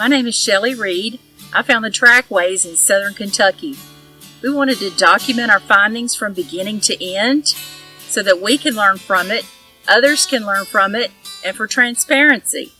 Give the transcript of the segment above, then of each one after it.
My name is Shelley Reed. I found the Trackways in southern Kentucky. We wanted to document our findings from beginning to end so that we can learn from it, others can learn from it, and for transparency.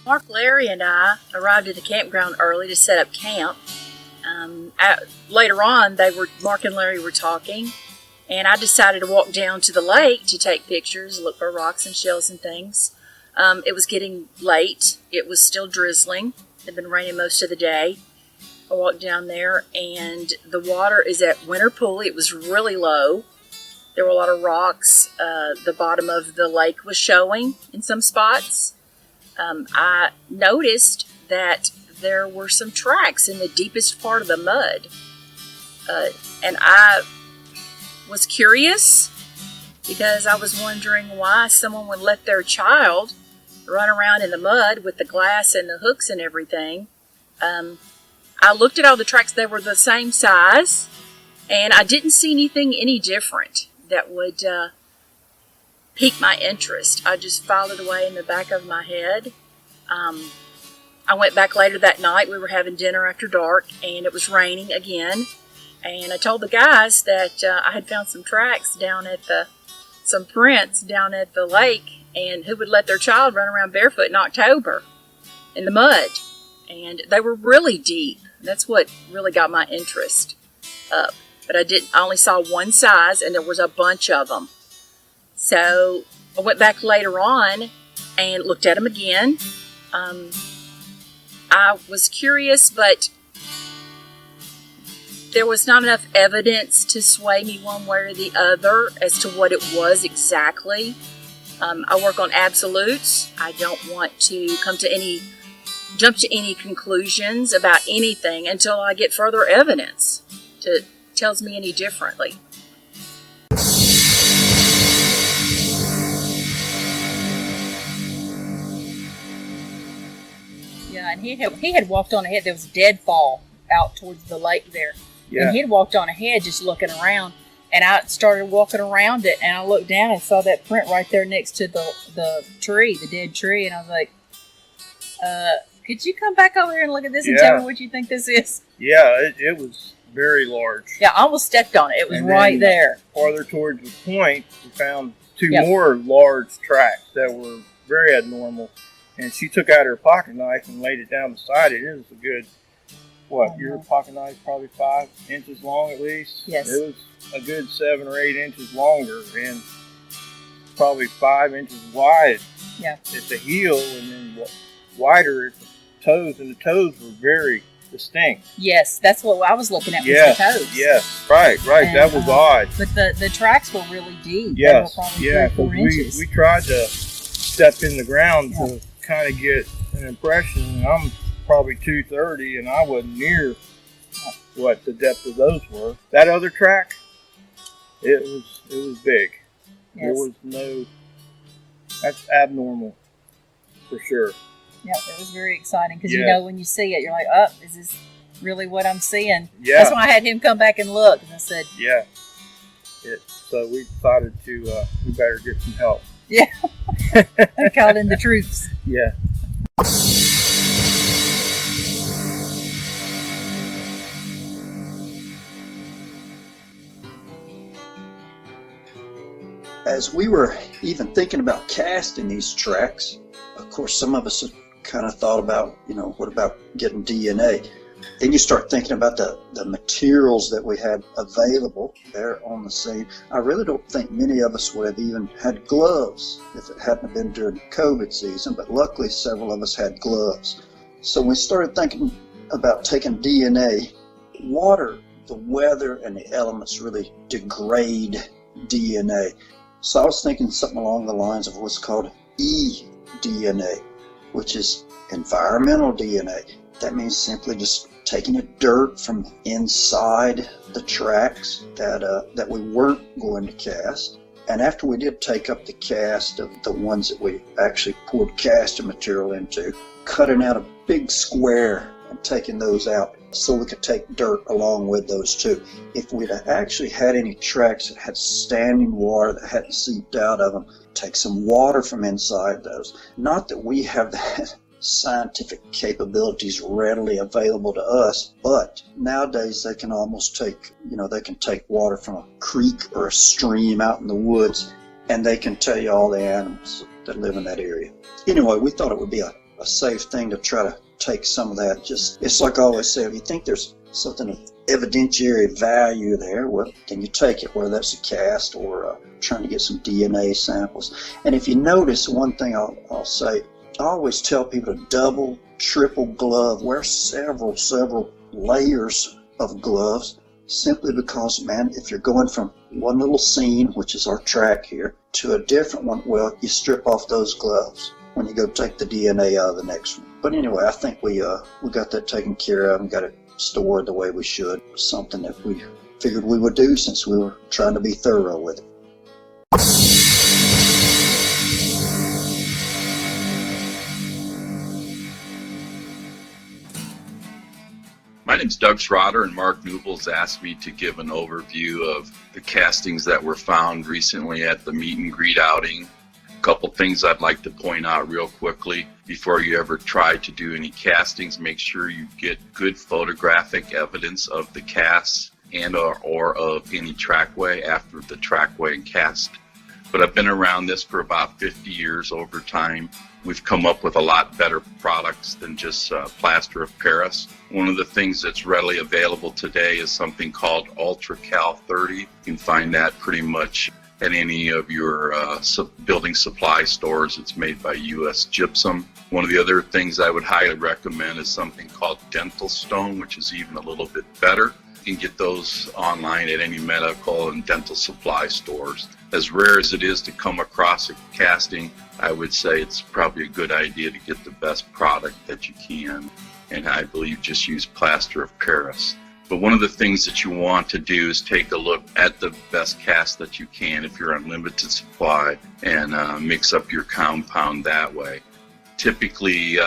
Mark, Larry, and I arrived at the campground early to set up camp. Later on, Mark and Larry were talking, and I decided to walk down to the lake to take pictures, look for rocks and shells and things. It was getting late. It was still drizzling. It had been raining most of the day. I walked down there, and the water is at Winter Pool. It was really low. There were a lot of rocks. The bottom of the lake was showing in some spots. I noticed that there were some tracks in the deepest part of the mud. And I was curious because I was wondering why someone would let their child run around in the mud with the glass and the hooks and everything. I looked at all the tracks. They were the same size, and I didn't see anything any different that would piqued my interest. I just filed it away in the back of my head. I went back later that night. We were having dinner after dark, and it was raining again. And I told the guys that I had found some tracks some prints down at the lake, and who would let their child run around barefoot in October in the mud. And they were really deep. That's what really got my interest up. But I only saw one size, and there was a bunch of them. So I went back later on and looked at them again. I was curious, but there was not enough evidence to sway me one way or the other as to what it was exactly. I work on absolutes. I don't want to jump to any conclusions about anything until I get further evidence that tells me any differently. Yeah, and he had walked on ahead. There was a deadfall out towards the lake there. Yeah. And he had walked on ahead just looking around. And I started walking around it, and I looked down and saw that print right there next to the tree, the dead tree. And I was like, could you come back over here and look at this and tell me what you think this is? Yeah, it was very large. Yeah, I almost stepped on it. It was right there. Farther towards the point, we found two more large tracks that were very abnormal. And she took out her pocket knife and laid it down beside it. It was a good, your pocket knife probably 5 inches long at least? Yes. It was a good 7 or 8 inches longer and probably 5 inches wide at the heel, and then wider at the toes, and the toes were very distinct. Yes, that's what I was looking at, was the toes. Yes, right, and, that was odd. But the tracks were really deep. Yes, they were probably 3 or 4 inches. We tried to step in the ground to kind of get an impression. I'm probably 230, and I wasn't near what the depth of those were. That other track, it was big. Yes. There was that's abnormal for sure. Yeah, it was very exciting because when you see it, you're like, oh, is this really what I'm seeing? Yeah. That's why I had him come back and look, and I said, yeah. So we decided to we better get some help. Yeah. I called in the troops. Yeah. As we were even thinking about casting these tracks, of course, some of us kind of thought about, what about getting DNA? Then you start thinking about the materials that we had available there on the scene. I really don't think many of us would have even had gloves if it hadn't been during COVID season, but luckily several of us had gloves. So we started thinking about taking DNA. Water, the weather, and the elements really degrade DNA. So I was thinking something along the lines of what's called eDNA, which is environmental DNA. That means simply just taking the dirt from inside the tracks that we weren't going to cast And after we did take up the cast of the ones that we actually poured casting material into, cutting out a big square and taking those out so we could take dirt along with those too. If we'd actually had any tracks that had standing water that hadn't seeped out of them, take some water from inside those. Not that we have that scientific capabilities readily available to us, but nowadays they can almost take, they can take water from a creek or a stream out in the woods, and they can tell you all the animals that live in that area. Anyway, we thought it would be a safe thing to try to take some of that. It's like I always say, if you think there's something of evidentiary value there, well, then you take it, whether that's a cast or trying to get some DNA samples. And if you notice, one thing I'll say, I always tell people to double, triple glove, wear several layers of gloves, simply because, man, if you're going from one little scene, which is our track here, to a different one, well, you strip off those gloves when you go take the DNA out of the next one. But anyway, I think we got that taken care of and got it stored the way we should. Something that we figured we would do since we were trying to be thorough with it. My name's Doug Schrader, and Mark Newbill's asked me to give an overview of the castings that were found recently at the meet and greet outing. A couple things I'd like to point out real quickly. Before you ever try to do any castings, make sure you get good photographic evidence of the cast and or of any trackway after the trackway and cast. But I've been around this for about 50 years. Over time, we've come up with a lot better products than just plaster of Paris. One of the things that's readily available today is something called Ultra Cal 30. You can find that pretty much at any of your building supply stores. It's made by U.S. Gypsum. One of the other things I would highly recommend is something called Dental Stone, which is even a little bit better. You can get those online at any medical and dental supply stores. As rare as it is to come across a casting, I would say it's probably a good idea to get the best product that you can. And I believe just use plaster of Paris. But one of the things that you want to do is take a look at the best cast that you can if you're on limited supply, and mix up your compound that way. Typically,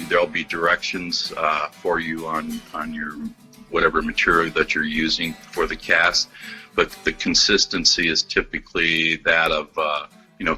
there'll be directions for you on your whatever material that you're using for the cast, but the consistency is typically that of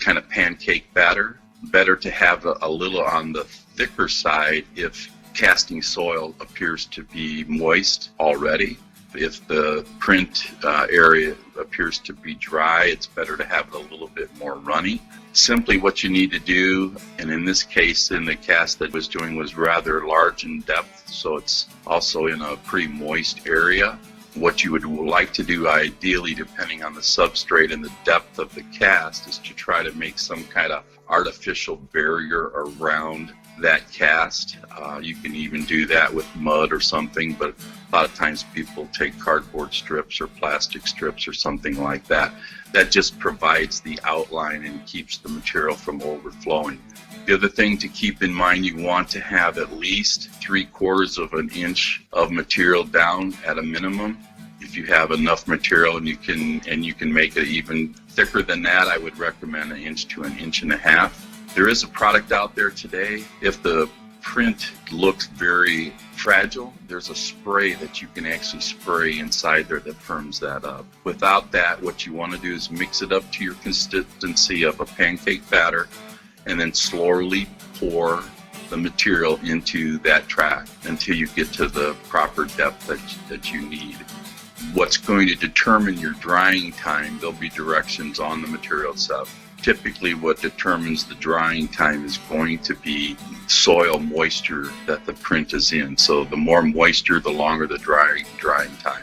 kind of pancake batter. Better to have a little on the thicker side if casting soil appears to be moist already. If the print area appears to be dry, it's better to have it a little bit more runny. Simply what you need to do, and in this case, in the cast that I was doing was rather large in depth, so it's also in a pretty moist area. What you would like to do ideally, depending on the substrate and the depth of the cast, is to try to make some kind of artificial barrier around that cast. You can even do that with mud or something, but a lot of times people take cardboard strips or plastic strips or something like that. That just provides the outline and keeps the material from overflowing. The other thing to keep in mind, you want to have at least 3/4 of an inch of material down at a minimum. If you have enough material and you can make it even thicker than that, I would recommend 1 inch to 1.5 inches. There is a product out there today. If the print looks very fragile, there's a spray that you can actually spray inside there that firms that up. Without that, what you want to do is mix it up to your consistency of a pancake batter and then slowly pour the material into that track until you get to the proper depth that you need. What's going to determine your drying time, there'll be directions on the material itself. Typically what determines the drying time is going to be soil moisture that the print is in. So the more moisture, the longer the drying time.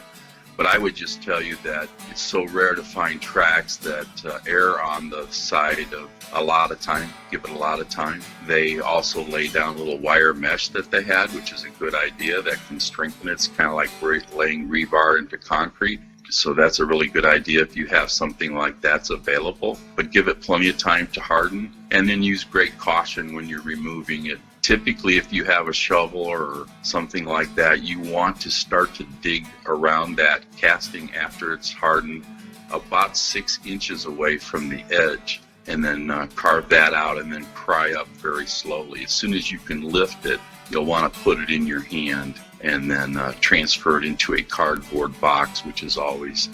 But I would just tell you that it's so rare to find tracks that err on the side of a lot of time, give it a lot of time. They also lay down a little wire mesh that they had, which is a good idea that can strengthen it. It's kind of like laying rebar into concrete. So that's a really good idea if you have something like that's available. But give it plenty of time to harden, and then use great caution when you're removing it. Typically, if you have a shovel or something like that, you want to start to dig around that casting after it's hardened about 6 inches away from the edge, and then carve that out and then pry up very slowly. As soon as you can lift it, you'll want to put it in your hand and then transfer it into a cardboard box, which is always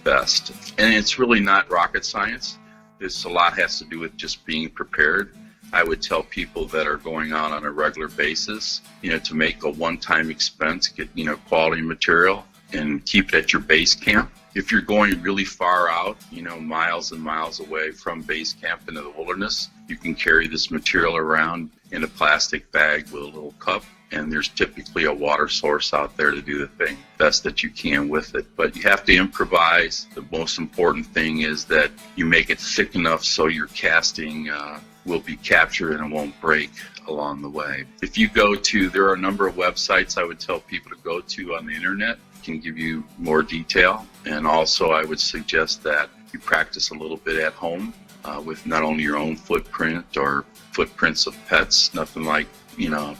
best. And it's really not rocket science. This a lot has to do with just being prepared. I would tell people that are going out on a regular basis, to make a one-time expense, get, quality material and keep it at your base camp. If you're going really far out, miles and miles away from base camp into the wilderness, you can carry this material around in a plastic bag with a little cup, and there's typically a water source out there to do the thing best that you can with it. But you have to improvise. The most important thing is that you make it thick enough so your casting will be captured and it won't break along the way. If you there are a number of websites I would tell people to go to on the internet, can give you more detail. And also I would suggest that you practice a little bit at home with not only your own footprint or footprints of pets, nothing like,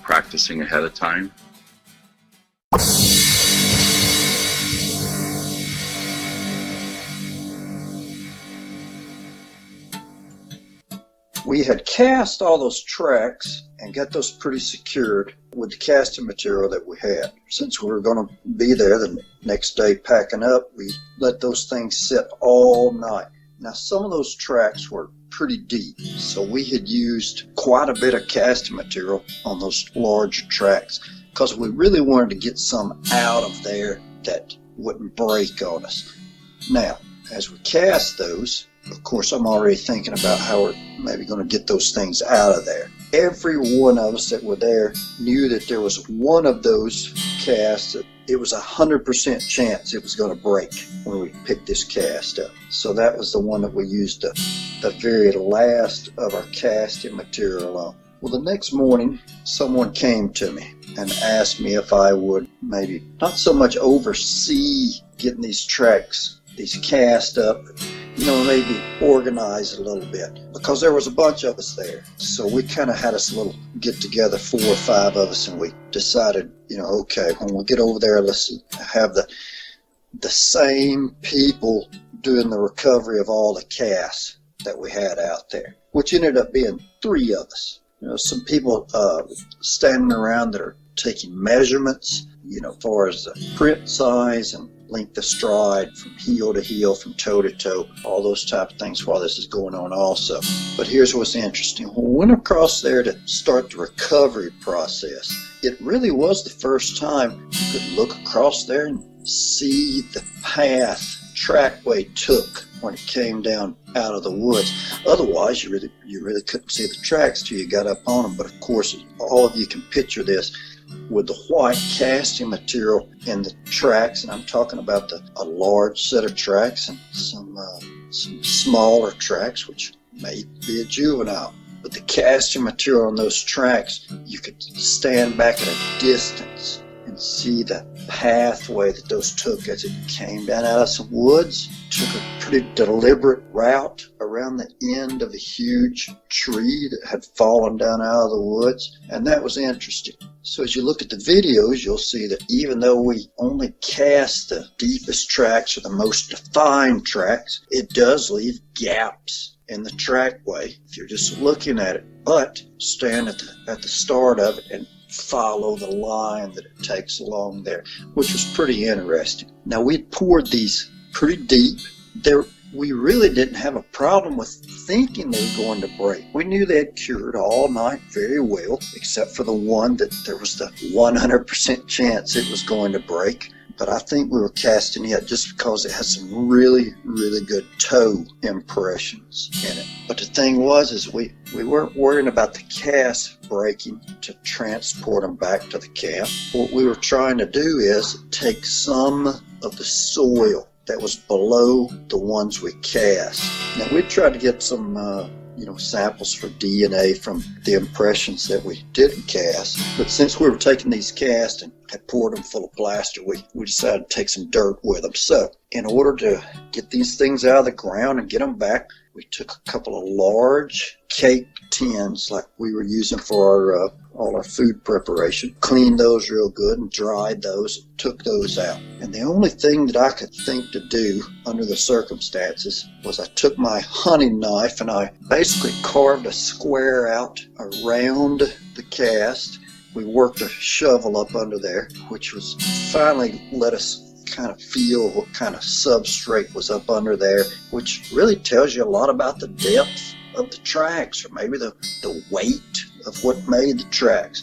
practicing ahead of time. We had cast all those tracks and got those pretty secured with the casting material that we had. Since we were going to be there the next day packing up, we let those things sit all night. Now, some of those tracks were pretty deep, so we had used quite a bit of casting material on those larger tracks because we really wanted to get some out of there that wouldn't break on us. Now, as we cast those, of course, I'm already thinking about how we're maybe going to get those things out of there. Every one of us that were there knew that there was one of those casts that it was 100% chance it was going to break when we picked this cast up. So that was the one that we used the very last of our casting material on. Well, the next morning, someone came to me and asked me if I would maybe not so much oversee getting these tracks, these cast up, maybe organize a little bit, because there was a bunch of us there. So we kind of had us a little get together, 4 or 5 of us, and we decided, okay, when we get over there, let's have the same people doing the recovery of all the casts that we had out there, which ended up being 3 of us. Some people standing around that are taking measurements, as far as the print size and length of stride from heel to heel, from toe to toe, all those type of things while this is going on also. But here's what's interesting. When we went across there to start the recovery process, it really was the first time you could look across there and see the path Trackway took when it came down out of the woods. Otherwise, you really couldn't see the tracks till you got up on them. But of course, all of you can picture this with the white casting material in the tracks, and I'm talking about a large set of tracks and some smaller tracks, which may be a juvenile. But the casting material on those tracks, you could stand back at a distance and see the pathway that those took as it came down out of some woods, took a pretty deliberate route around the end of a huge tree that had fallen down out of the woods, and that was interesting. So as you look at the videos, you'll see that even though we only cast the deepest tracks or the most defined tracks, it does leave gaps in the trackway if you're just looking at it. But stand at the start of it and follow the line that it takes along there, which was pretty interesting. Now, we'd poured these pretty deep. We really didn't have a problem with thinking they were going to break. We knew they had cured all night very well, except for the one that there was the 100% chance it was going to break. But I think we were casting it just because it had some really, really good toe impressions in it. But the thing was we weren't worrying about the cast breaking to transport them back to the camp. What we were trying to do is take some of the soil that was below the ones we cast. Now, we tried to get some samples for DNA from the impressions that we didn't cast. But since we were taking these casts and had poured them full of plaster, we decided to take some dirt with them. So in order to get these things out of the ground and get them back We took a couple of large cake tins like we were using for our all our food preparation, cleaned those real good and dried those, took those out. And the only thing that I could think to do under the circumstances was I took my hunting knife and I basically carved a square out around the cast. We worked a shovel up under there, which was finally let us kind of feel what kind of substrate was up under there, which really tells you a lot about the depth of the tracks, or maybe the weight of what made the tracks.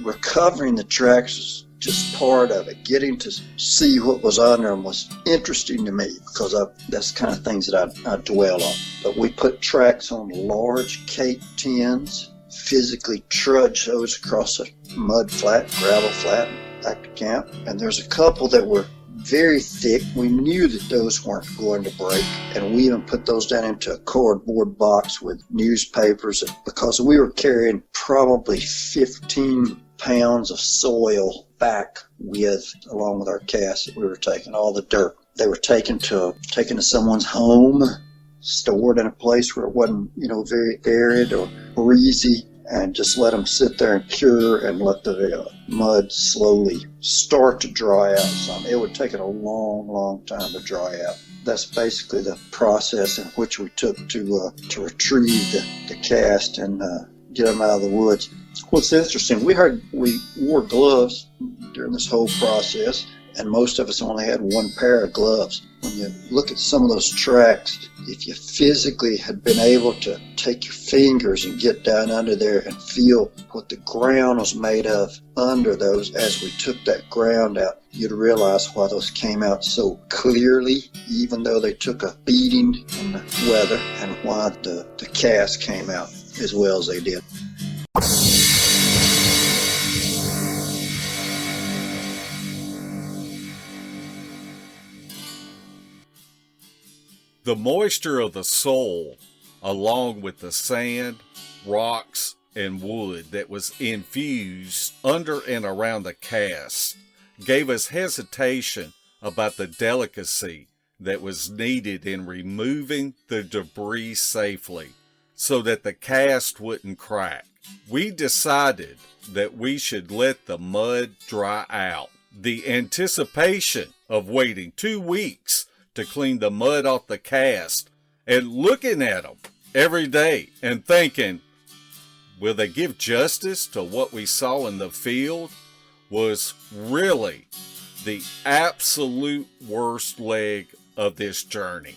Recovering the tracks was just part of it. Getting to see what was under them was interesting to me because that's the kind of things that I dwell on. But we put tracks on large cake tins, physically trudged those across a mud flat, gravel flat, back to camp. And there's a couple that were very thick. We knew that those weren't going to break, and we even put those down into a cardboard box with newspapers because we were carrying probably 15 pounds of soil back along with our cast. We were taking all the dirt. They were taken to someone's home, stored in a place where it wasn't, very arid or breezy, and just let them sit there and cure and let the mud slowly start to dry out some. It would take it a long, long time to dry out. That's basically the process in which we took to retrieve the cast and get them out of the woods. What's interesting, we wore gloves during this whole process, and most of us only had one pair of gloves. When you look at some of those tracks, if you physically had been able to take your fingers and get down under there and feel what the ground was made of under those as we took that ground out, you'd realize why those came out so clearly, even though they took a beating in the weather, and why the cast came out as well as they did. The moisture of the soil, along with the sand, rocks, and wood that was infused under and around the cast, gave us hesitation about the delicacy that was needed in removing the debris safely so that the cast wouldn't crack. We decided that we should let the mud dry out. The anticipation of waiting 2 weeks to clean the mud off the cast and looking at them every day and thinking, will they give justice to what we saw in the field, was really the absolute worst leg of this journey.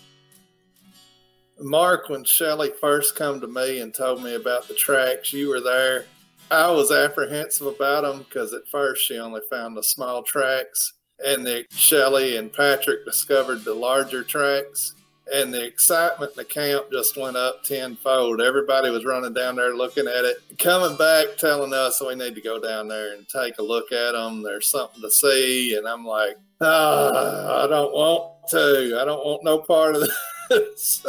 Mark, when Shelley first come to me and told me about the tracks, you were there. I was apprehensive about them because at first she only found the small tracks. And Shelley and Patrick discovered the larger tracks, and the excitement in the camp just went up tenfold. Everybody was running down there looking at it, coming back telling us we need to go down there and take a look at them. There's something to see. And I'm like, I don't want to. I don't want no part of this.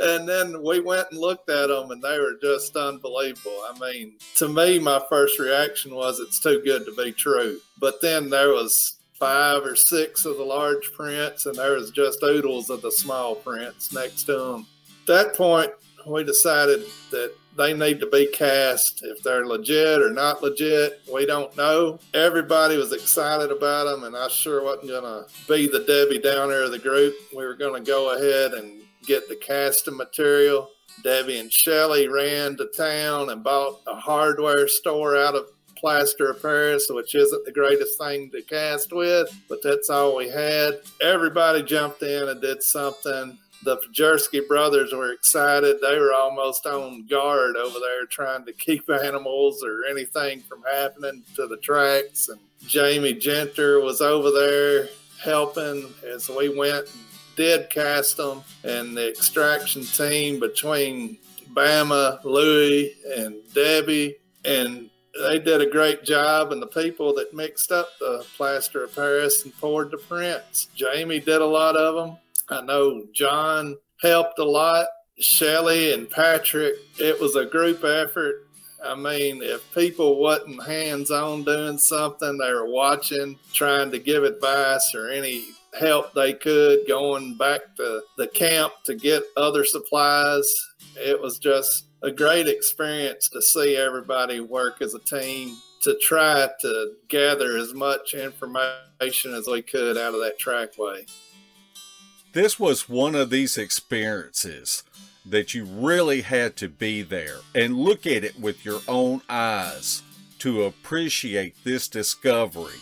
And then we went and looked at them, and they were just unbelievable. I mean, to me, my first reaction was it's too good to be true. But then there was 5 or 6 of the large prints, and there was just oodles of the small prints next to them. At that point, we decided that they need to be cast. If they're legit or not legit, we don't know. Everybody was excited about them, and I sure wasn't going to be the Debbie Downer of the group. We were going to go ahead and get the casting material. Debbie and Shelley ran to town and bought a hardware store out of plaster of Paris, which isn't the greatest thing to cast with, but that's all we had. Everybody jumped in and did something. The Pajerski brothers were excited. They were almost on guard over there trying to keep animals or anything from happening to the tracks. And Jamie Genter was over there helping as we went and did cast them. And the extraction team between Bama, Louie, and Debbie, and they did a great job. And the people that mixed up the plaster of Paris and poured the prints, Jamie did a lot of them. I know John helped a lot. Shelley and Patrick, it was a group effort. I mean, if people wasn't hands-on doing something, they were watching, trying to give advice or any help they could going back to the camp to get other supplies. It was just a great experience to see everybody work as a team to try to gather as much information as we could out of that trackway. This was one of these experiences that you really had to be there and look at it with your own eyes to appreciate this discovery.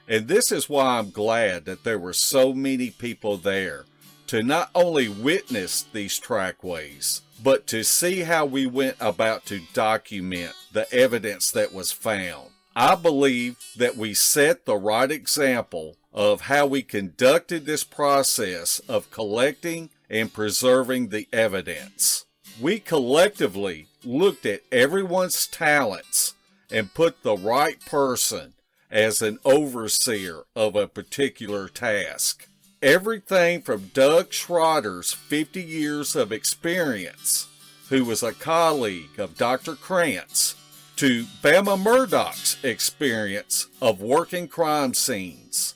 And this is why I'm glad that there were so many people there to not only witness these trackways, but to see how we went about to document the evidence that was found. I believe that we set the right example of how we conducted this process of collecting and preserving the evidence. We collectively looked at everyone's talents and put the right person as an overseer of a particular task. Everything from Doug Schrader's 50 years of experience, who was a colleague of Dr. Krantz, to Bama Murdock's experience of working crime scenes,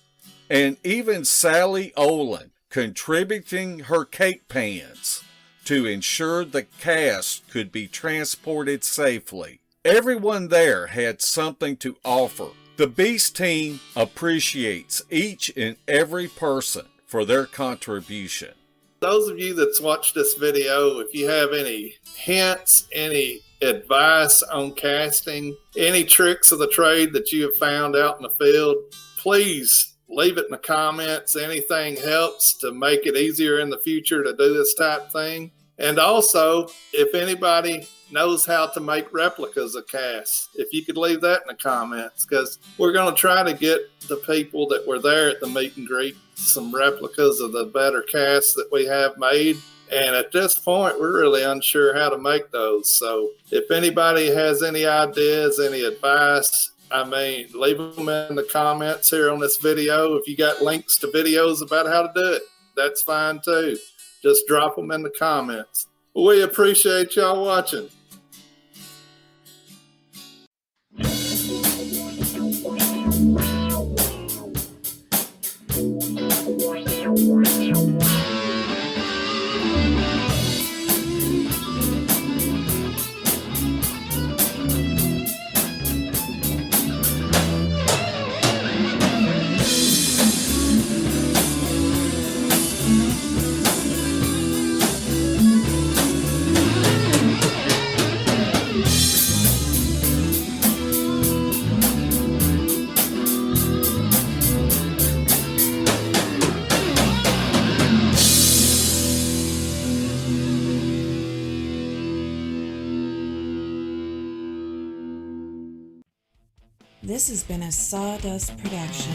and even Sally Olin contributing her cake pans to ensure the cast could be transported safely. Everyone there had something to offer. The Beast team appreciates each and every person for their contribution. Those of you that's watched this video, if you have any hints, any advice on casting, any tricks of the trade that you have found out in the field, please leave it in the comments. Anything helps to make it easier in the future to do this type thing. And also, if anybody knows how to make replicas of casts, if you could leave that in the comments, because we're going to try to get the people that were there at the meet and greet some replicas of the better casts that we have made. And at this point, we're really unsure how to make those. So if anybody has any ideas, any advice, leave them in the comments here on this video. If you got links to videos about how to do it, that's fine too. Just drop them in the comments. We appreciate y'all watching. This has been a Sawdust production.